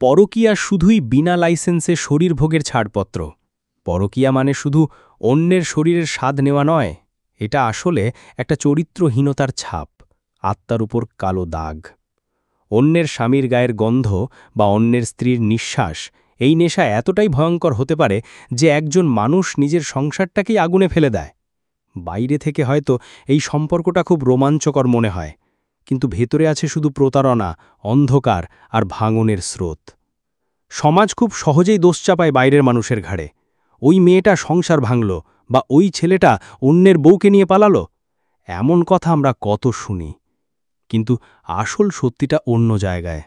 পরকীয়া শুধুই বিনা লাইসেন্সে শরীরভোগের ছাড়পত্র। পরকীয়া মানে শুধু অন্যের শরীরের স্বাদ নেওয়া নয়, এটা আসলে একটা চরিত্রহীনতার ছাপ, আত্মার উপর কালো দাগ। অন্যের স্বামীর গায়ের গন্ধ বা অন্যের স্ত্রীর নিঃশ্বাস, এই নেশা এতটাই ভয়ঙ্কর হতে পারে যে একজন মানুষ নিজের সংসারটাকেই আগুনে ফেলে দেয়। বাইরে থেকে হয়তো এই সম্পর্কটা খুব রোমাঞ্চকর মনে হয়, কিন্তু ভেতরে আছে শুধু প্রতারণা, অন্ধকার আর ভাঙনের স্রোত। সমাজ খুব সহজেই দোষ চাপায় বাইরের মানুষের ঘাড়ে। ওই মেয়েটা সংসার ভাঙল, বা ওই ছেলেটা অন্যের বউকে নিয়ে পালালো। এমন কথা আমরা কত শুনি, কিন্তু আসল সত্যিটা অন্য জায়গায়।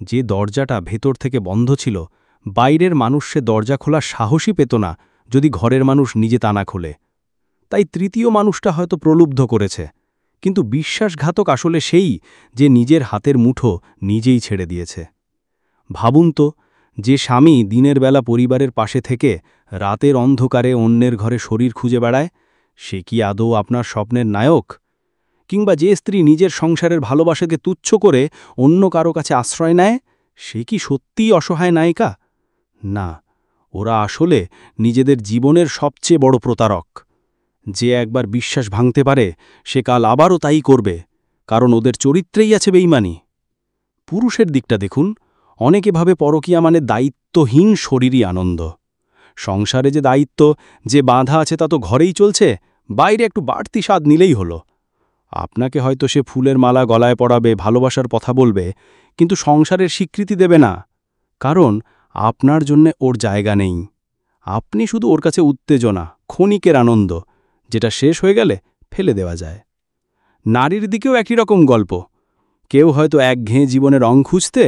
যে দরজাটা ভেতর থেকে বন্ধ ছিল, বাইরের মানুষ সে দরজা খোলার সাহসই পেত না যদি ঘরের মানুষ নিজে তা না খোলে। তাই তৃতীয় মানুষটা হয়তো প্রলুব্ধ করেছে, কিন্তু বিশ্বাসঘাতক আসলে সেই যে নিজের হাতের মুঠো নিজেই ছেড়ে দিয়েছে। ভাবুন তো, যে স্বামী দিনের বেলা পরিবারের পাশে থেকে রাতের অন্ধকারে অন্যের ঘরে শরীর খুঁজে বেড়ায়, সে কি আদৌ আপনার স্বপ্নের নায়ক? কিংবা যে স্ত্রী নিজের সংসারের ভালোবাসাকে তুচ্ছ করে অন্য কারো কাছে আশ্রয় নেয়, সে কি সত্যিই অসহায় নায়িকা? না, ওরা আসলে নিজেদের জীবনের সবচেয়ে বড় প্রতারক। যে একবার বিশ্বাস ভাঙতে পারে, সে কাল আবারও তাই করবে, কারণ ওদের চরিত্রেই আছে বেইমানি। পুরুষের দিকটা দেখুন, অনেকে ভাবে পরকীয়া মানে দায়িত্বহীন শরীরই আনন্দ। সংসারে যে দায়িত্ব, যে বাঁধা আছে তা তো ঘরেই চলছে, বাইরে একটু বাড়তি স্বাদ নিলেই হলো। আপনাকে হয়তো সে ফুলের মালা গলায় পরাবে, ভালোবাসার কথা বলবে, কিন্তু সংসারের স্বীকৃতি দেবে না, কারণ আপনার জন্যে ওর জায়গা নেই। আপনি শুধু ওর কাছে উত্তেজনা, ক্ষণিকের আনন্দ, যেটা শেষ হয়ে গেলে ফেলে দেওয়া যায়। নারীর দিকেও একই রকম গল্প। কেউ হয়তো একঘেয়ে জীবনে রং খুঁজতে,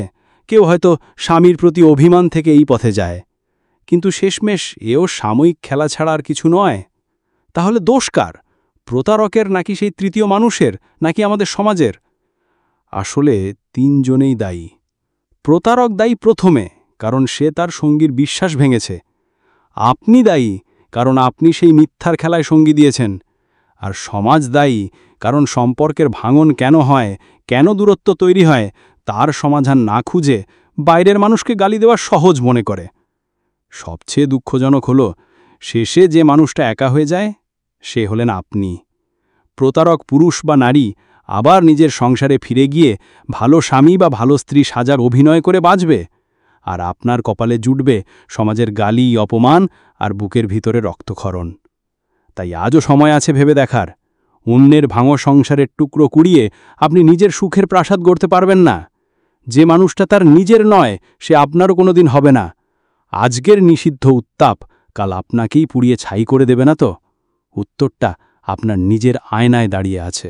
কেউ হয়তো স্বামীর প্রতি অভিমান থেকে এই পথে যায়, কিন্তু শেষমেশ এও সাময়িক খেলা ছাড়া আর কিছু নয়। তাহলে দোষ কার? প্রতারকের, নাকি সেই তৃতীয় মানুষের, নাকি আমাদের সমাজের? আসলে তিনজনেই দায়ী। প্রতারক দায়ী প্রথমে, কারণ সে তার সঙ্গীর বিশ্বাস ভেঙেছে। আপনি দায়ী, কারণ আপনি সেই মিথ্যার খেলায় সঙ্গী দিয়েছেন। আর সমাজ দায়ী, কারণ সম্পর্কের ভাঙন কেন হয়, কেন দূরত্ব তৈরি হয়, তার সমাধান না খুঁজে বাইরের মানুষকে গালি দেওয়া সহজ মনে করে। সবচেয়ে দুঃখজনক হলো, শেষে যে মানুষটা একা হয়ে যায়, সে হলেন আপনি। প্রতারক পুরুষ বা নারী আবার নিজের সংসারে ফিরে গিয়ে ভালো স্বামী বা ভালো স্ত্রী সাজার অভিনয় করে বাঁচবে, আর আপনার কপালে জুটবে সমাজের গালি, অপমান আর বুকের ভিতরে রক্তক্ষরণ। তাই আজও সময় আছে ভেবে দেখার। অন্যের ভাঙো সংসারের টুকরো কুড়িয়ে আপনি নিজের সুখের প্রাসাদ গড়তে পারবেন না। যে মানুষটা তার নিজের নয়, সে আপনারও কোনোদিন হবে না। আজকের নিষিদ্ধ উত্তাপ কাল আপনাকেই পুড়িয়ে ছাই করে দেবে না তো? উত্তরটা আপনার নিজের আয়নায় দাঁড়িয়ে আছে।